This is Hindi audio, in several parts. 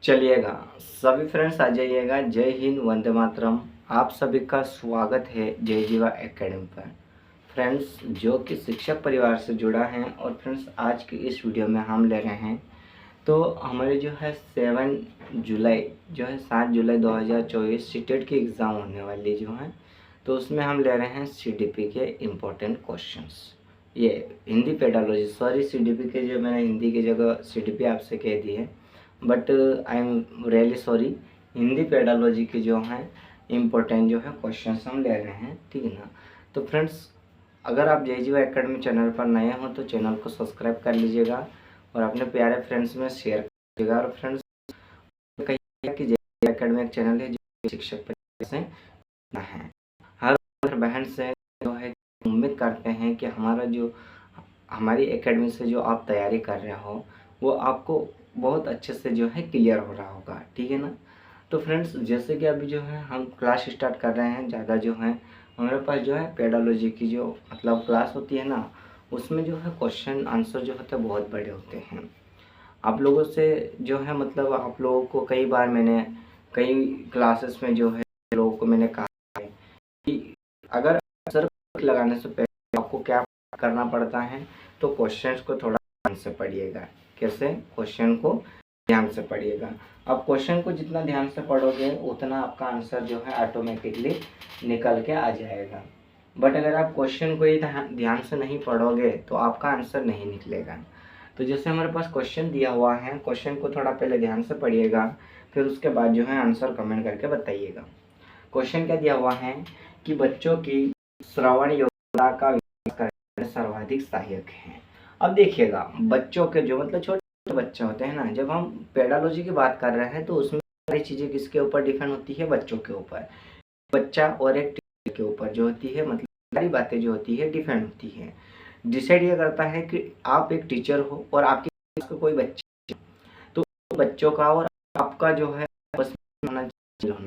चलिएगा सभी फ्रेंड्स आ जाइएगा। जय हिंद, वंदे मातरम। आप सभी का स्वागत है जय जीवा एकेडमी पर। फ्रेंड्स जो कि शिक्षक परिवार से जुड़ा है और फ्रेंड्स आज की इस वीडियो में हम ले रहे हैं तो हमारे जो है 7 जुलाई 2024 सीटेट की एग्ज़ाम होने वाली जो है, तो उसमें हम ले रहे हैं सीडीपी के इम्पोर्टेंट क्वेश्चंस। ये हिंदी पेडालॉजी, सॉरी सीडीपी के जो मैंने हिंदी की जगह सीडीपी आपसे कह दी है, but I am really sorry. Hindi pedology के जो हैं इम्पोर्टेंट जो है क्वेश्चंस हम ले रहे हैं, ठीक है ना। तो फ्रेंड्स अगर आप जय जीवा एकेडमी चैनल पर नए हो तो चैनल को सब्सक्राइब कर लीजिएगा और अपने प्यारे फ्रेंड्स में शेयर कीजिएगा। और फ्रेंड्स कहिएगा कि जय जीवा एकेडमी एक चैनल है जो शिक्षक परिवार से है। हर बहन से जो है उम्मीद करते हैं कि हमारी एकेडमी से जो आप तैयारी कर रहे हो वो आपको बहुत अच्छे से जो है क्लियर हो रहा होगा, ठीक है ना। तो फ्रेंड्स जैसे कि अभी जो है हम क्लास स्टार्ट कर रहे हैं, ज़्यादा जो है हमारे पास जो है पेडालॉजी की जो मतलब क्लास होती है ना, उसमें जो है क्वेश्चन आंसर जो होते हैं बहुत बड़े होते हैं। आप लोगों से जो है मतलब आप लोगों को कई बार मैंने कई क्लासेस में जो है लोगों को मैंने कहा है कि अगर आंसर लगाने से पहले आपको क्या करना पड़ता है, तो क्वेश्चंस को थोड़ा ध्यान से पढ़िएगा। कैसे? क्वेश्चन को ध्यान से पढ़िएगा। अब क्वेश्चन को जितना ध्यान से पढ़ोगे उतना आपका आंसर जो है ऑटोमेटिकली निकल के आ जाएगा। बट अगर आप क्वेश्चन को ही ध्यान से नहीं पढ़ोगे तो आपका आंसर नहीं निकलेगा। तो जैसे हमारे पास क्वेश्चन दिया हुआ है, क्वेश्चन को थोड़ा पहले ध्यान से पढ़िएगा, फिर उसके बाद जो है आंसर कमेंट करके बताइएगा। क्वेश्चन क्या दिया हुआ है कि बच्चों की श्रवण योग्यता का विकास करने में सर्वाधिक सहायक है। अब देखिएगा बच्चों के जो मतलब छोटे बच्चे होते हैं ना, जब हम पेडालॉजी की बात कर रहे हैं तो उसमें सारी चीज़ें किसके ऊपर डिपेंड होती है? बच्चों के ऊपर। बच्चा और एक टीचर के ऊपर जो होती है मतलब सारी बातें जो होती है डिपेंड होती है। डिसाइड ये करता है कि आप एक टीचर हो और आपके क्लास का कोई बच्चा, तो बच्चों का और आपका जो है आपस में होना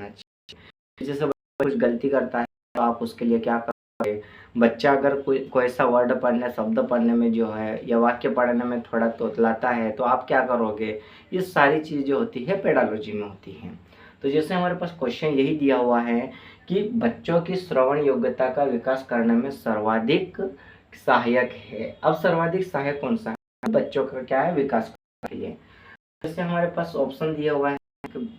चाहिए। जैसे बच्चा कुछ गलती करता है तो आप उसके लिए क्या करोगे? बच्चा अगर कोई ऐसा वर्ड पढ़ने, शब्द पढ़ने में जो है या वाक्य पढ़ने में थोड़ा तोतलाता है तो आप क्या करोगे? ये सारी चीज़ जो होती है पेडालॉजी में होती हैं। तो जैसे हमारे पास क्वेश्चन यही दिया हुआ है कि बच्चों की श्रवण योग्यता का विकास करने में सर्वाधिक सहायक है। अब सर्वाधिक सहायक कौन सा है? बच्चों का क्या है? विकास के लिए। जैसे हमारे पास ऑप्शन दिया हुआ है कि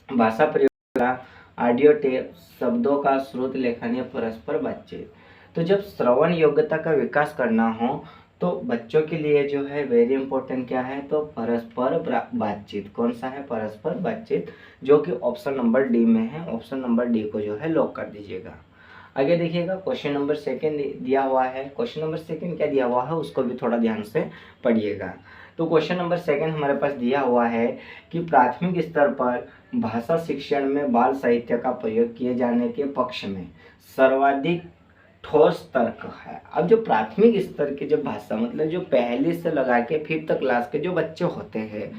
भाषा प्रयोग, ऑडियो टेप, शब्दों का श्रुत लेखन या परस्पर बातचीत। तो जब श्रवण योग्यता का विकास करना हो तो बच्चों के लिए जो है वेरी इंपॉर्टेंट क्या है? तो परस्पर बातचीत। कौन सा है? परस्पर बातचीत, जो कि ऑप्शन नंबर डी में है। ऑप्शन नंबर डी को जो है लॉक कर दीजिएगा। आगे देखिएगा क्वेश्चन नंबर सेकंड दिया हुआ है। क्वेश्चन नंबर सेकंड क्या दिया हुआ है उसको भी थोड़ा ध्यान से पढ़िएगा। तो क्वेश्चन नंबर सेकंड हमारे पास दिया हुआ है कि प्राथमिक स्तर पर भाषा शिक्षण में बाल साहित्य का प्रयोग किए जाने के पक्ष में सर्वाधिक ठोस तर्क है। अब जो प्राथमिक स्तर की जो भाषा मतलब जो पहले से लगा के 5th क्लास के जो बच्चे होते हैं,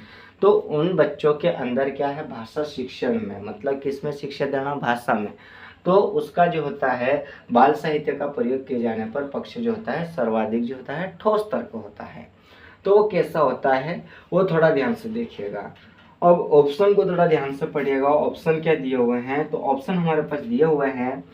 तो उन बच्चों के अंदर क्या है? भाषा शिक्षण में मतलब किसमें शिक्षा देना? भाषा में। तो उसका जो होता है बाल साहित्य का प्रयोग किए जाने पर पक्ष जो होता है सर्वाधिक जो होता है ठोस तर्क होता है। तो वो कैसा होता है वो थोड़ा ध्यान से देखिएगा। अब ऑप्शन को थोड़ा ध्यान से पढ़िएगा। ऑप्शन क्या दिए हुए हैं? तो ऑप्शन हमारे पास दिए हुए हैं,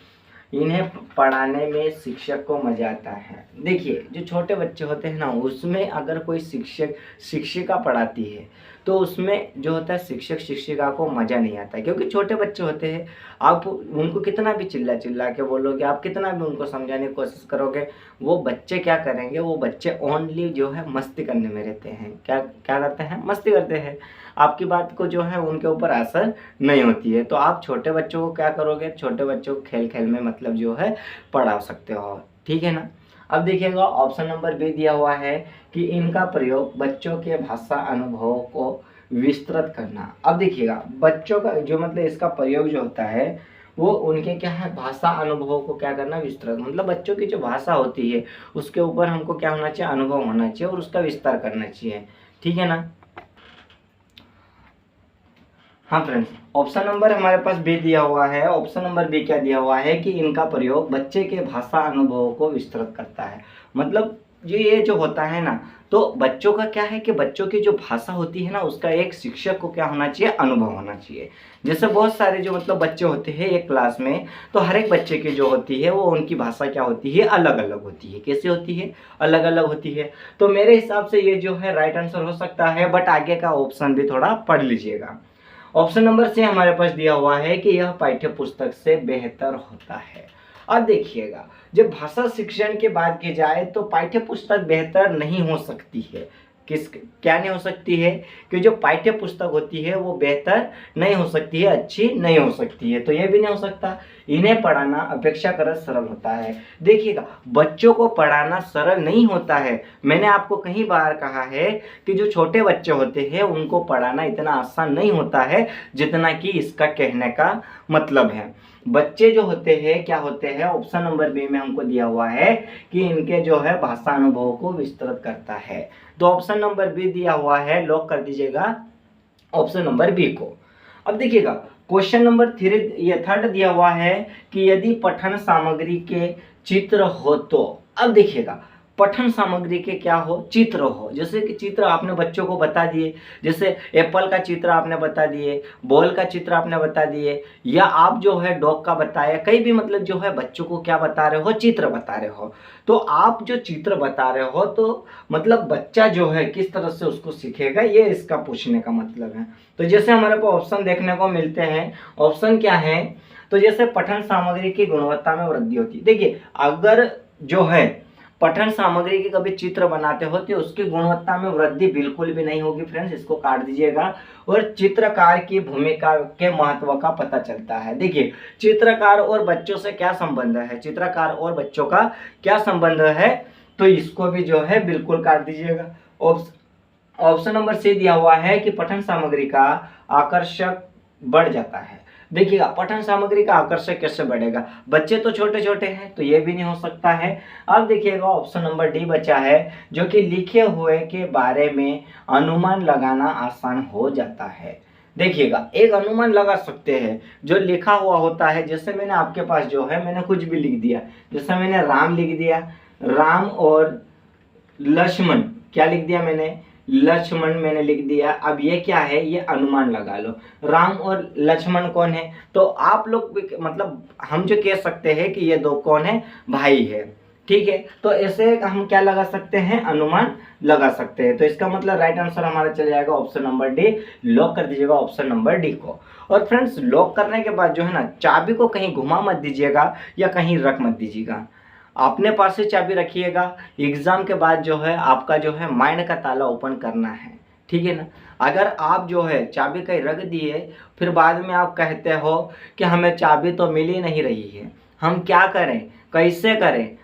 इन्हें पढ़ाने में शिक्षक को मजा आता है। देखिए जो छोटे बच्चे होते हैं ना, उसमें अगर कोई शिक्षिका पढ़ाती है तो उसमें जो होता है शिक्षक शिक्षिका को मज़ा नहीं आता है, क्योंकि छोटे बच्चे होते हैं। आप उनको कितना भी चिल्ला चिल्ला के बोलोगे, आप कितना भी उनको समझाने की कोशिश करोगे, वो बच्चे क्या करेंगे? वो बच्चे ओनली जो है मस्ती करने में रहते हैं। क्या क्या करते हैं? मस्ती करते हैं। आपकी बात को जो है उनके ऊपर असर नहीं होती है। तो आप छोटे बच्चों को क्या करोगे? छोटे बच्चों को खेल खेल में मतलब जो है पढ़ा सकते हो, ठीक है ना। अब देखिएगा ऑप्शन नंबर बी दिया हुआ है कि इनका प्रयोग बच्चों के भाषा अनुभव को विस्तृत करना। अब देखिएगा बच्चों का जो मतलब इसका प्रयोग जो होता है वो उनके क्या है? भाषा अनुभव को क्या करना? विस्तृत। मतलब बच्चों की जो भाषा होती है उसके ऊपर हमको क्या होना चाहिए? अनुभव होना चाहिए और उसका विस्तार करना चाहिए, ठीक है ना। हाँ फ्रेंड्स, ऑप्शन नंबर हमारे पास बी दिया हुआ है। ऑप्शन नंबर बी क्या दिया हुआ है कि इनका प्रयोग बच्चे के भाषा अनुभवों को विस्तृत करता है। मतलब ये जो होता है ना, तो बच्चों का क्या है कि बच्चों की जो भाषा होती है ना, उसका एक शिक्षक को क्या होना चाहिए, अनुभव होना चाहिए। जैसे बहुत सारे जो मतलब बच्चे होते हैं एक क्लास में, तो हर एक बच्चे की जो होती है वो उनकी भाषा क्या होती है, अलग अलग होती है। कैसे होती है, अलग अलग होती है। तो मेरे हिसाब से ये जो है राइट आंसर हो सकता है, बट आगे का ऑप्शन भी थोड़ा पढ़ लीजिएगा। ऑप्शन नंबर सी हमारे पास दिया हुआ है कि यह पाठ्य पुस्तक से बेहतर होता है। अब देखिएगा, जब भाषा शिक्षण की बात की जाए तो पाठ्य पुस्तक बेहतर नहीं हो सकती है। किस क्या नहीं हो सकती है, कि जो पाठ्य पुस्तक होती है वो बेहतर नहीं हो सकती है, अच्छी नहीं हो सकती है। तो ये भी नहीं हो सकता। इन्हें पढ़ाना अपेक्षाकृत सरल होता है। देखिएगा, बच्चों को पढ़ाना सरल नहीं होता है। मैंने आपको कई बार कहा है कि जो छोटे बच्चे होते हैं उनको पढ़ाना इतना आसान नहीं होता है जितना कि इसका कहने का मतलब है। बच्चे जो होते हैं क्या होते हैं, ऑप्शन नंबर बी में हमको दिया हुआ है कि इनके जो है भाषा अनुभव को विस्तृत करता है। तो ऑप्शन नंबर बी दिया हुआ है, लॉक कर दीजिएगा ऑप्शन नंबर बी को। अब देखिएगा, क्वेश्चन नंबर 3 ये थर्ड दिया हुआ है कि यदि पठन सामग्री के चित्र हो तो। अब देखिएगा, पठन सामग्री के क्या हो, चित्र हो। जैसे कि चित्र आपने बच्चों को बता दिए, जैसे एप्पल का चित्र आपने बता दिए, बॉल का चित्र आपने बता दिए, या आप जो है डॉग का बताया, कई भी मतलब जो है बच्चों को क्या बता रहे हो, चित्र बता रहे हो। तो आप जो चित्र बता रहे हो तो मतलब बच्चा जो है किस तरह से उसको सीखेगा, ये इसका पूछने का मतलब है। तो जैसे हमारे को ऑप्शन देखने को मिलते हैं, ऑप्शन क्या है, तो जैसे पठन सामग्री की गुणवत्ता में वृद्धि होती है। देखिए, अगर जो है पठन सामग्री के कभी चित्र बनाते हो तो उसकी गुणवत्ता में वृद्धि बिल्कुल भी नहीं होगी फ्रेंड्स, इसको काट दीजिएगा। और चित्रकार की भूमिका के महत्व का पता चलता है। देखिए, चित्रकार और बच्चों से क्या संबंध है, चित्रकार और बच्चों का क्या संबंध है, तो इसको भी जो है बिल्कुल काट दीजिएगा। ऑप्शन नंबर सी दिया हुआ है कि पठन सामग्री का आकर्षक बढ़ जाता है। देखिएगा, पठन सामग्री का आकर्षक कैसे बढ़ेगा, बच्चे तो छोटे छोटे हैं, तो ये भी नहीं हो सकता है। अब देखिएगा, ऑप्शन नंबर डी बचा है, जो कि लिखे हुए के बारे में अनुमान लगाना आसान हो जाता है। देखिएगा, एक अनुमान लगा सकते हैं जो लिखा हुआ होता है। जैसे मैंने आपके पास जो है मैंने कुछ भी लिख दिया, जैसे मैंने राम लिख दिया, राम और लक्ष्मण, क्या लिख दिया मैंने, लक्ष्मण मैंने लिख दिया। अब ये क्या है, ये अनुमान लगा लो, राम और लक्ष्मण कौन है, तो आप लोग मतलब हम जो कह सकते हैं कि ये दो कौन है, भाई है। ठीक है, तो ऐसे हम क्या लगा सकते हैं, अनुमान लगा सकते हैं। तो इसका मतलब राइट आंसर हमारा चले जाएगा ऑप्शन नंबर डी। लॉक कर दीजिएगा ऑप्शन नंबर डी को। और फ्रेंड्स, लॉक करने के बाद जो है ना, चाबी को कहीं घुमा मत दीजिएगा या कहीं रख मत दीजिएगा, अपने पास से चाबी रखिएगा। एग्जाम के बाद जो है आपका जो है माइंड का ताला ओपन करना है, ठीक है ना। अगर आप जो है चाबी कहीं रख दिए, फिर बाद में आप कहते हो कि हमें चाबी तो मिल ही नहीं रही है, हम क्या करें, कैसे करें,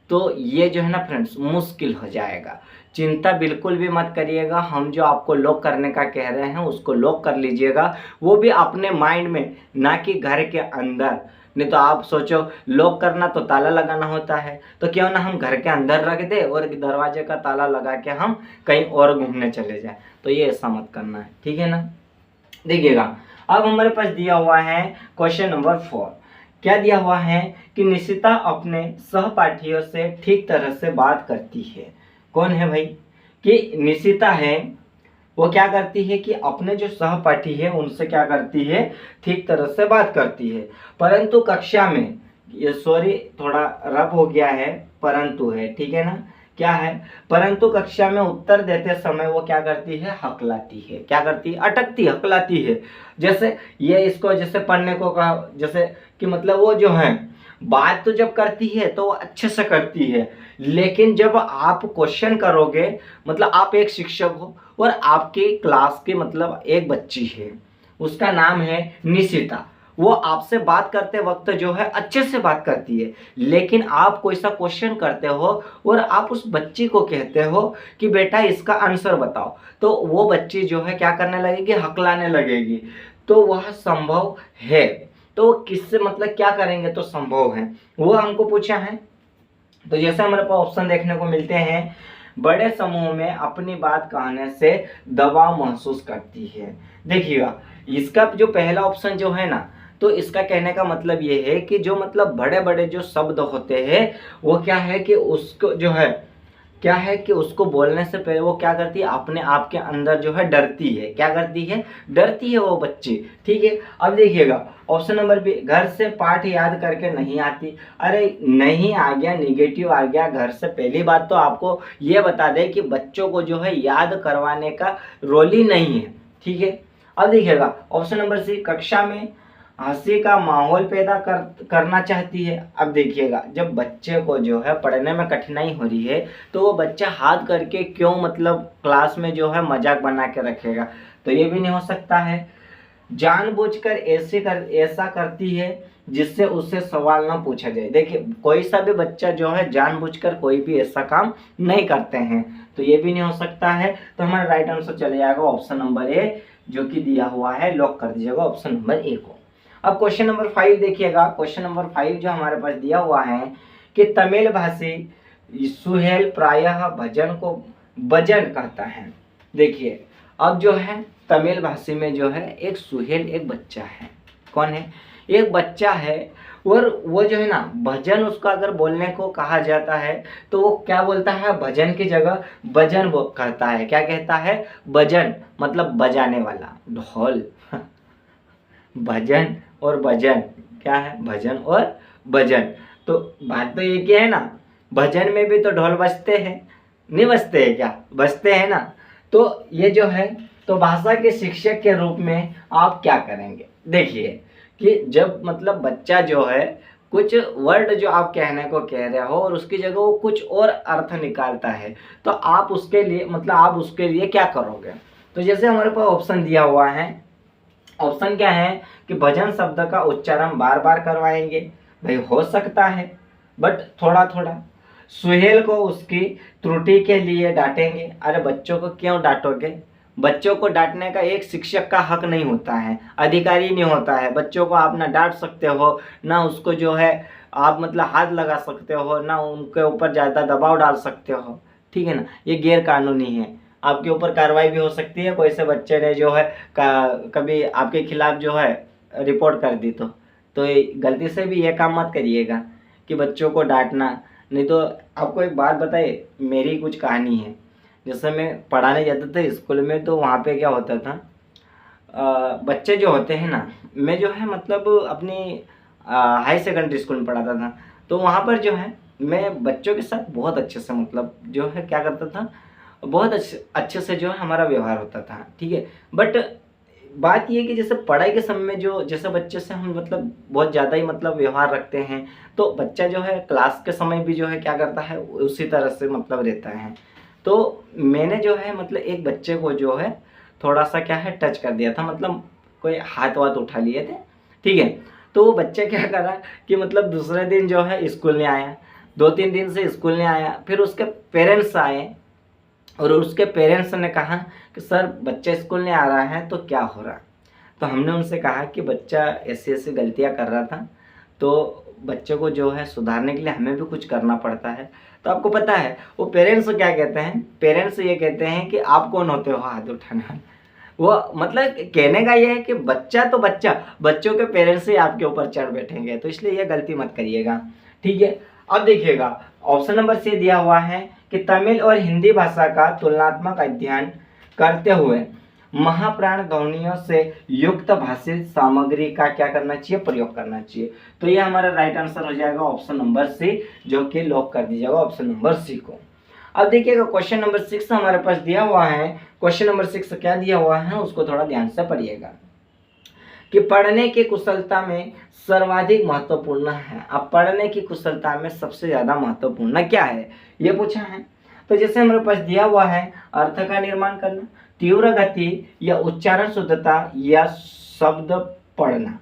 तो ये जो है ना फ्रेंड्स मुश्किल हो जाएगा। चिंता बिल्कुल भी मत करिएगा, हम जो आपको लॉक करने का कह रहे हैं उसको लॉक कर लीजिएगा, वो भी अपने माइंड में, ना कि घर के अंदर। नहीं तो आप सोचो लॉक करना तो ताला लगाना होता है, तो क्यों ना हम घर के अंदर रख दे और दरवाजे का ताला लगा के हम कहीं और घूमने चले जाए। तो ये ऐसा मत करना है, ठीक है ना। देखिएगा, अब हमारे पास दिया हुआ है क्वेश्चन नंबर 4। क्या दिया हुआ है कि निशिता अपने सहपाठियों से ठीक तरह से बात करती है। कौन है भाई, कि निशिता है, वो क्या करती है कि अपने जो सहपाठी है उनसे क्या करती है, ठीक तरह से बात करती है। परंतु कक्षा में, ये सॉरी थोड़ा रब हो गया है, परंतु है, ठीक है ना, क्या है, परंतु कक्षा में उत्तर देते समय वो क्या करती है, हकलाती है। क्या करती है, अटकती, हकलाती है। जैसे ये इसको जैसे पढ़ने को कहा, जैसे कि मतलब वो जो है बात तो जब करती है तो वो अच्छे से करती है, लेकिन जब आप क्वेश्चन करोगे, मतलब आप एक शिक्षक हो और आपकी क्लास की मतलब एक बच्ची है, उसका नाम है निशिता, वो आपसे बात करते वक्त जो है अच्छे से बात करती है, लेकिन आप कोई सा क्वेश्चन करते हो और आप उस बच्ची को कहते हो कि बेटा इसका आंसर बताओ, तो वो बच्ची जो है क्या करने लगेगी, हकलाने लगेगी। तो वह संभव है, तो किससे मतलब क्या करेंगे तो संभव है, वो हमको पूछा है। तो जैसे हमारे पास ऑप्शन देखने को मिलते हैं, बड़े समूह में अपनी बात कहने से दबाव महसूस करती है। देखिएगा, इसका जो पहला ऑप्शन जो है ना, तो इसका कहने का मतलब ये है कि जो मतलब बड़े बड़े जो शब्द होते हैं वो क्या है कि उसको जो है क्या है कि उसको बोलने से पहले वो क्या करती है, अपने आप के अंदर जो है डरती है। क्या करती है, डरती है वो बच्ची। ठीक है, अब देखिएगा ऑप्शन नंबर बी, घर से पाठ याद करके नहीं आती। अरे नहीं आ गया, निगेटिव आ गया घर से। पहली बात तो आपको ये बता दें कि बच्चों को जो है याद करवाने का रोल ही नहीं है। ठीक है, अब देखिएगा ऑप्शन नंबर सी, कक्षा में हंसी का माहौल पैदा करना चाहती है। अब देखिएगा जब बच्चे को जो है पढ़ने में कठिनाई हो रही है तो वो बच्चा हाथ करके क्यों मतलब क्लास में जो है मजाक बना के रखेगा, तो ये भी नहीं हो सकता है। जानबूझकर ऐसा करती है जिससे उससे सवाल ना पूछा जाए। देखिए कोई सा भी बच्चा जो है जानबूझकर कोई भी ऐसा काम नहीं करते हैं, तो ये भी नहीं हो सकता है। तो हमारा राइट आंसर चले जाएगा ऑप्शन नंबर ए, जो कि दिया हुआ है, लॉक कर दीजिएगा ऑप्शन नंबर ए को। अब क्वेश्चन नंबर 5 देखिएगा। क्वेश्चन नंबर 5 जो हमारे पास दिया हुआ है कि तमिल भाषी सुहेल प्रायः भजन को भजन कहता है। देखिए अब जो है तमिल भाषी में जो है एक सुहेल एक बच्चा है। कौन है, एक बच्चा है, और वो जो है ना भजन, उसको अगर बोलने को कहा जाता है तो वो क्या बोलता है, भजन की जगह भजन वो कहता है। क्या कहता है, भजन मतलब बजाने वाला, ढोल। भजन और भजन क्या है, भजन और भजन। तो बात तो ये क्या है ना, भजन में भी तो ढोल बजते हैं, नहीं बजते हैं क्या, बजते हैं ना। तो ये जो है, तो भाषा के शिक्षक के रूप में आप क्या करेंगे। देखिए कि जब मतलब बच्चा जो है कुछ वर्ड जो आप कहने को कह रहे हो और उसकी जगह वो कुछ और अर्थ निकालता है, तो आप उसके लिए मतलब आप उसके लिए क्या करोगे। तो जैसे हमारे पास ऑप्शन दिया हुआ है, ऑप्शन क्या है कि भजन शब्द का उच्चारण बार बार करवाएंगे। भाई हो सकता है, बट थोड़ा थोड़ा। सुहेल को उसकी त्रुटि के लिए डांटेंगे। अरे बच्चों को क्यों डांटोगे, बच्चों को डांटने का एक शिक्षक का हक नहीं होता है, अधिकारी नहीं होता है। बच्चों को आप ना डांट सकते हो, ना उसको जो है आप मतलब हाथ लगा सकते हो, ना उनके ऊपर ज़्यादा दबाव डाल सकते हो। ठीक है ना, ये गैर कानूनी है। आपके ऊपर कार्रवाई भी हो सकती है, कोई से बच्चे ने जो है कभी आपके खिलाफ जो है रिपोर्ट कर दी तो गलती से भी ये काम मत करिएगा कि बच्चों को डांटना। नहीं तो आपको एक बात बताए, मेरी कुछ कहानी है। जैसे मैं पढ़ाने जाता था स्कूल में, तो वहाँ पे क्या होता था, बच्चे जो होते हैं ना, मैं जो है मतलब अपनी हाई सेकेंडरी स्कूल में पढ़ाता था, तो वहाँ पर जो है मैं बच्चों के साथ बहुत अच्छे से मतलब जो है क्या करता था, बहुत अच्छे अच्छे से जो है हमारा व्यवहार होता था। ठीक है, बट बात ये है कि जैसे पढ़ाई के समय में जो जैसे बच्चे से हम मतलब बहुत ज़्यादा ही मतलब व्यवहार रखते हैं, तो बच्चा जो है क्लास के समय भी जो है क्या करता है, उसी तरह से मतलब रहता है। तो मैंने जो है मतलब एक बच्चे को जो है थोड़ा सा क्या है टच कर दिया था, मतलब कोई हाथ वाथ उठा लिए थे। ठीक है, तो वो बच्चा क्या करा कि मतलब दूसरे दिन जो है स्कूल नहीं आया, 2-3 दिन से स्कूल नहीं आया। फिर उसके पेरेंट्स आए और उसके पेरेंट्स ने कहा कि सर बच्चा स्कूल नहीं आ रहा है तो क्या हो रहा। तो हमने उनसे कहा कि बच्चा ऐसी ऐसी गलतियां कर रहा था, तो बच्चे को जो है सुधारने के लिए हमें भी कुछ करना पड़ता है। तो आपको पता है वो पेरेंट्स क्या कहते हैं, पेरेंट्स ये कहते हैं कि आप कौन होते हो हाथ उठाने वाले। वो मतलब कहने का ये है कि बच्चा तो बच्चा, बच्चों के पेरेंट्स ही आपके ऊपर चढ़ बैठेंगे, तो इसलिए ये गलती मत करिएगा। ठीक है, अब देखिएगा ऑप्शन नंबर सी दिया हुआ है कि तमिल और हिंदी भाषा का तुलनात्मक अध्ययन करते हुए महाप्राण ध्वनियों से युक्त भाषिक सामग्री का क्या करना चाहिए, प्रयोग करना चाहिए। तो ये हमारा राइट आंसर हो जाएगा ऑप्शन नंबर सी, जो कि लॉक कर दीजिएगा ऑप्शन नंबर सी को। अब देखिएगा क्वेश्चन नंबर 6 हमारे पास दिया हुआ है। क्वेश्चन नंबर 6 क्या दिया हुआ है उसको थोड़ा ध्यान से पढ़िएगा कि पढ़ने की कुशलता में सर्वाधिक महत्वपूर्ण है। अब पढ़ने की कुशलता में सबसे ज्यादा महत्वपूर्ण क्या है, ये पूछा है। तो जैसे हमारे पास दिया हुआ है अर्थ का निर्माण करना, तीव्र गति या उच्चारण शुद्धता या शब्द पढ़ना।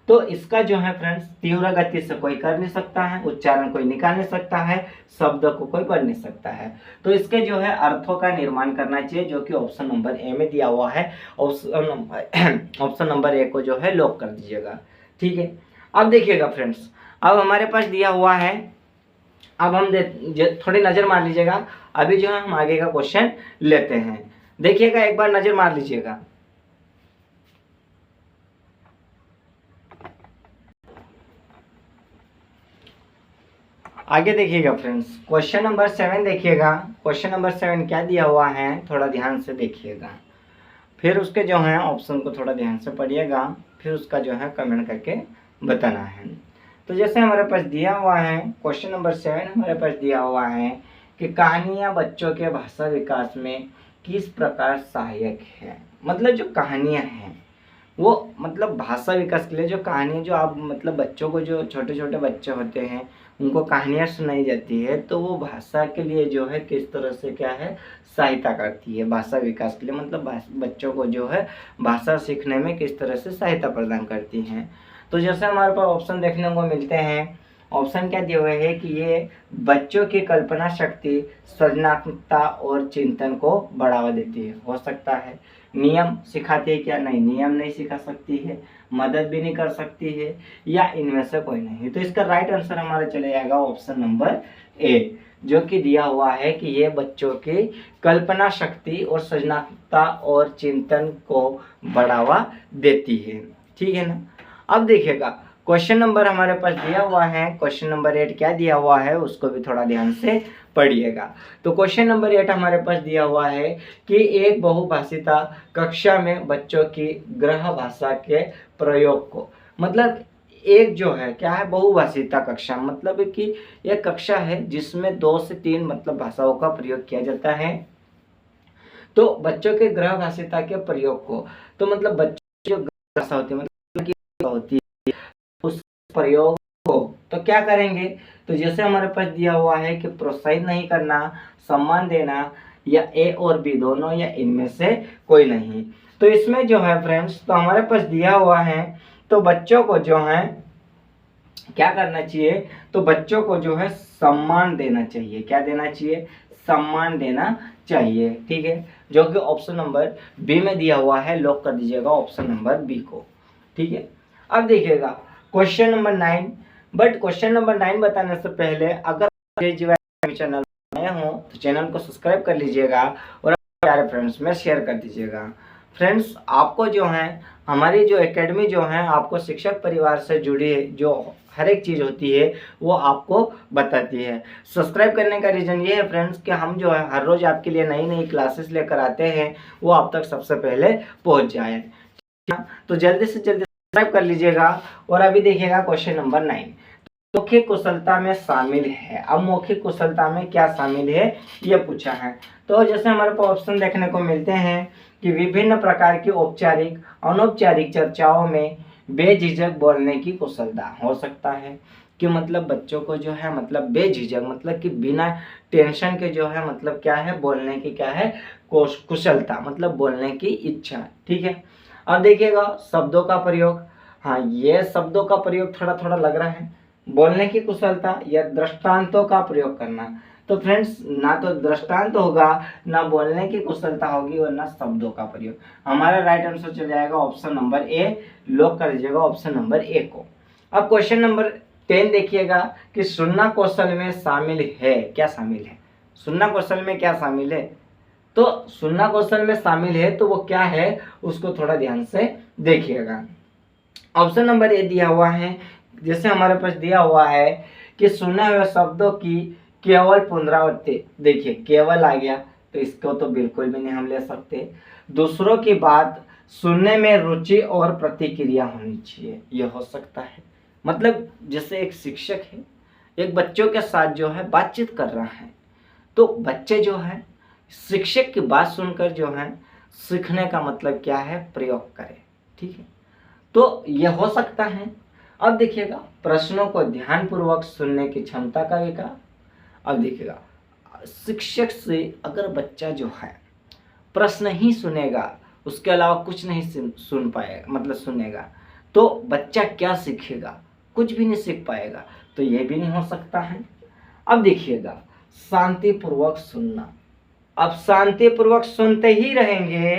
तो इसका जो है फ्रेंड्स, तीव्र गति से कोई कर नहीं सकता है, उच्चारण कोई निकाल नहीं सकता है, शब्द को कोई पढ़ नहीं सकता है। तो इसके जो है अर्थों का निर्माण करना चाहिए, जो कि ऑप्शन नंबर ए में दिया हुआ है। ऑप्शन नंबर ए को जो है लॉक कर दीजिएगा। ठीक है, अब देखिएगा फ्रेंड्स, अब हमारे पास दिया हुआ है, अब हम थोड़ी नजर मार लीजिएगा। अभी जो है हम आगे का क्वेश्चन लेते हैं, देखिएगा एक बार नजर मार लीजिएगा। आगे देखिएगा फ्रेंड्स, क्वेश्चन नंबर 7 देखिएगा। क्वेश्चन नंबर 7 क्या दिया हुआ है, थोड़ा ध्यान से देखिएगा, फिर उसके जो है ऑप्शन को थोड़ा ध्यान से पढ़िएगा, फिर उसका जो है कमेंट करके बताना है। तो जैसे हमारे पास दिया हुआ है क्वेश्चन नंबर 7 हमारे पास दिया हुआ है कि कहानियाँ बच्चों के भाषा विकास में किस प्रकार सहायक है। मतलब जो कहानियाँ हैं वो मतलब भाषा विकास के लिए जो कहानियाँ जो आप मतलब बच्चों को, जो छोटे छोटे बच्चे होते हैं उनको कहानियाँ सुनाई जाती है, तो वो भाषा के लिए जो है किस तरह से क्या है सहायता करती है भाषा विकास के लिए। मतलब बच्चों को जो है भाषा सीखने में किस तरह से सहायता प्रदान करती हैं। तो जैसे हमारे पास ऑप्शन देखने को मिलते हैं, ऑप्शन क्या दिए हुए हैं कि ये बच्चों की कल्पना शक्ति, सृजनात्मकता और चिंतन को बढ़ावा देती है। हो सकता है नियम सिखाती है क्या, नहीं नियम नहीं सिखा सकती है, मदद भी नहीं कर सकती है, या इनमें से कोई नहीं। तो इसका राइट आंसर हमारा चले जाएगा ऑप्शन नंबर ए, जो कि दिया हुआ है कि ये बच्चों की कल्पना शक्ति और सृजनात्मकता और चिंतन को बढ़ावा देती है। ठीक है ना। अब देखिएगा क्वेश्चन नंबर हमारे पास दिया हुआ है, क्वेश्चन नंबर 8 क्या दिया हुआ है उसको भी थोड़ा ध्यान से पढ़िएगा। तो क्वेश्चन नंबर 8 हमारे पास दिया हुआ है कि एक बहुभाषिता कक्षा में बच्चों की गृह भाषा के प्रयोग को, मतलब एक जो है क्या है बहुभाषिता कक्षा, मतलब कि यह कक्षा है जिसमें 2 से 3 मतलब भाषाओं का प्रयोग किया जाता है। तो बच्चों के गृह भाषिता के प्रयोग को, तो मतलब बच्चों जो भाषा होती है मतलब की होती है उस प्रयोग को तो क्या करेंगे, तो जैसे हमारे पास दिया हुआ है कि प्रोत्साहित नहीं करना, सम्मान देना, या ए और बी दोनों, या इनमें से कोई नहीं। तो इसमें जो है फ्रेंड्स, तो हमारे पास दिया हुआ है तो बच्चों को जो है क्या करना चाहिए, तो बच्चों को जो है सम्मान देना चाहिए। क्या देना चाहिए, सम्मान देना चाहिए। ठीक है, जो कि ऑप्शन नंबर बी में दिया हुआ है, लॉक कर दीजिएगा ऑप्शन नंबर बी को। ठीक है, अब देखिएगा question number 9। But question number 9 बताने से पहले अगर चैनल नए हो तो चैनल को सब्सक्राइब कर लीजिएगा और प्यारे फ्रेंड्स में शेयर कर दीजिएगा। फ्रेंड्स आपको जो है हमारी जो एकेडमी जो है आपको शिक्षक परिवार से जुड़ी जो हर एक चीज़ होती है वो आपको बताती है। सब्सक्राइब करने का रीज़न ये है फ्रेंड्स कि हम जो है हर रोज़ आपके लिए नई नई क्लासेस लेकर आते हैं, वो आप तक सबसे पहले पहुंच जाए। तो जल्दी से जल्दी सब्सक्राइब कर लीजिएगा। और अभी देखिएगा क्वेश्चन नंबर 9 मौखिक कुशलता में शामिल है। अब मौखिक कुशलता में क्या शामिल है ये पूछा है। तो जैसे हमारे पास ऑप्शन देखने को मिलते हैं कि विभिन्न प्रकार की औपचारिक अनौपचारिक चर्चाओं में बेझिझक बोलने की कुशलता। हो सकता है कि मतलब बच्चों को जो है मतलब बेझिझक मतलब कि बिना टेंशन के जो है मतलब क्या है बोलने की क्या है कुशलता, मतलब बोलने की इच्छा। ठीक है, अब देखिएगा शब्दों का प्रयोग। हाँ, ये शब्दों का प्रयोग थोड़ा थोड़ा लग रहा है। बोलने की कुशलता या दृष्टांतों का प्रयोग करना। तो फ्रेंड्स ना तो दृष्टांत होगा, ना बोलने की कुशलता होगी और ना शब्दों का प्रयोग। हमारा राइट आंसर चल जाएगा ऑप्शन नंबर ए, लॉक कर दीजिएगा ऑप्शन नंबर ए को। अब क्वेश्चन नंबर 10 देखिएगा कि सुनना कौशल में शामिल है। क्या शामिल है, सुनना कौशल में क्या शामिल है, तो सुनना कौशल में शामिल है तो वो क्या है उसको थोड़ा ध्यान से देखिएगा। ऑप्शन नंबर ए दिया हुआ है, जैसे हमारे पास दिया हुआ है कि सुने हुए शब्दों की केवल पुनरावृत्ति। देखिए केवल आ गया तो इसको तो बिल्कुल भी नहीं हम ले सकते। दूसरों की बात सुनने में रुचि और प्रतिक्रिया होनी चाहिए, यह हो सकता है। मतलब जैसे एक शिक्षक है एक बच्चों के साथ जो है बातचीत कर रहा है, तो बच्चे जो है शिक्षक की बात सुनकर जो है सीखने का मतलब क्या है प्रयोग करें। ठीक है, तो यह हो सकता है। अब देखिएगा प्रश्नों को ध्यानपूर्वक सुनने की क्षमता का विकास। अब देखिएगा शिक्षक से अगर बच्चा जो है प्रश्न ही सुनेगा उसके अलावा कुछ नहीं सुन पाएगा मतलब सुनेगा, तो बच्चा क्या सीखेगा, कुछ भी नहीं सीख पाएगा। तो ये भी नहीं हो सकता है। अब देखिएगा शांतिपूर्वक सुनना। अब शांतिपूर्वक सुनते ही रहेंगे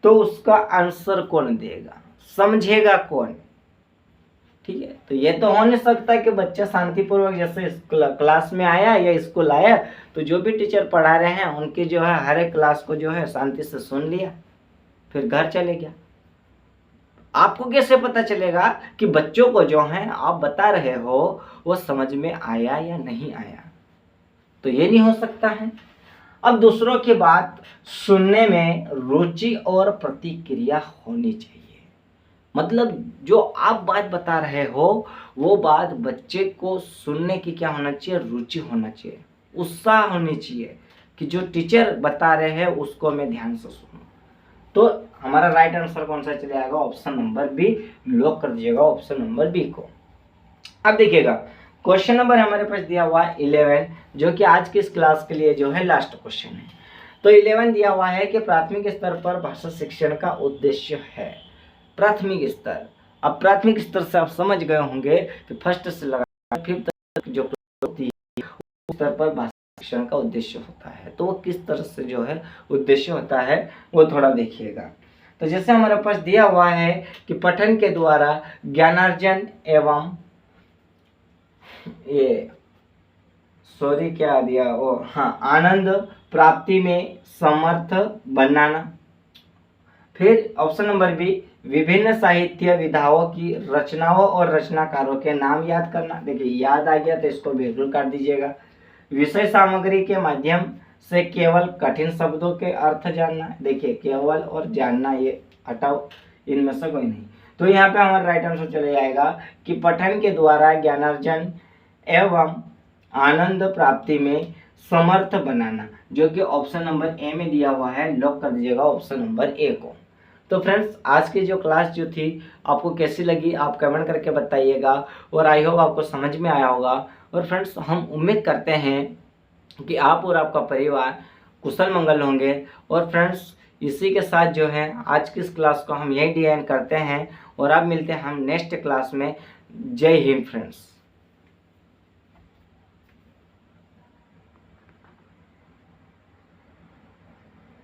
तो उसका आंसर कौन देगा, समझेगा कौन। ठीक है, तो ये तो हो नहीं सकता कि बच्चा शांतिपूर्वक जैसे क्लास में आया या स्कूल आया तो जो भी टीचर पढ़ा रहे हैं उनकी जो है हर एक क्लास को जो है शांति से सुन लिया फिर घर चले गया। आपको कैसे पता चलेगा कि बच्चों को जो है आप बता रहे हो वो समझ में आया या नहीं आया? तो ये नहीं हो सकता है। अब दूसरों की बात सुनने में रुचि और प्रतिक्रिया होनी चाहिए। मतलब जो आप बात बता रहे हो वो बात बच्चे को सुनने की क्या होना चाहिए? रुचि होना चाहिए, उत्साह होनी चाहिए कि जो टीचर बता रहे हैं उसको मैं ध्यान से सुनूं। तो हमारा राइट आंसर कौन सा चले आएगा? Option number B. लॉक कर दीजिएगा ऑप्शन नंबर बी को। अब देखिएगा क्वेश्चन नंबर हमारे पास दिया हुआ है 11, जो कि आज की इस क्लास के लिए जो है लास्ट क्वेश्चन है। तो 11 दिया हुआ है कि प्राथमिक स्तर पर भाषा शिक्षण का उद्देश्य है। प्राथमिक स्तर, अब प्राथमिक स्तर से आप समझ गए होंगे कि फर्स्ट से लगा फिफ्थ तक जो होती है उस स्तर पर भाषा शिक्षण का उद्देश्य होता है। तो वो किस तरह से जो है उद्देश्य होता है वो थोड़ा देखिएगा। तो जैसे हमारे पास दिया हुआ है कि पठन के द्वारा ज्ञानार्जन एवं ये सॉरी क्या दिया वो, हाँ, आनंद प्राप्ति में समर्थ बनाना। फिर ऑप्शन नंबर बी, विभिन्न साहित्य विधाओं की रचनाओं और रचनाकारों के नाम याद करना। देखिए याद आ गया तो इसको बिल्कुल काट दीजिएगा। विषय सामग्री के माध्यम से केवल कठिन शब्दों के अर्थ जानना। देखिए केवल और जानना ये हटाओ, इनमें से कोई नहीं। तो यहाँ पे हमारा राइट आंसर चले जाएगा कि पठन के द्वारा ज्ञानार्जन एवं आनंद प्राप्ति में समर्थ बनाना, जो कि ऑप्शन नंबर ए में दिया हुआ है। लॉक कर दीजिएगा ऑप्शन नंबर ए को। तो फ्रेंड्स आज की जो क्लास जो थी आपको कैसी लगी आप कमेंट करके बताइएगा, और आई होप आपको समझ में आया होगा। और फ्रेंड्स हम उम्मीद करते हैं कि आप और आपका परिवार कुशल मंगल होंगे। और फ्रेंड्स इसी के साथ जो है आज की इस क्लास को हम यही डी एंड करते हैं, और अब मिलते हैं हम नेक्स्ट क्लास में। जय हिंद फ्रेंड्स।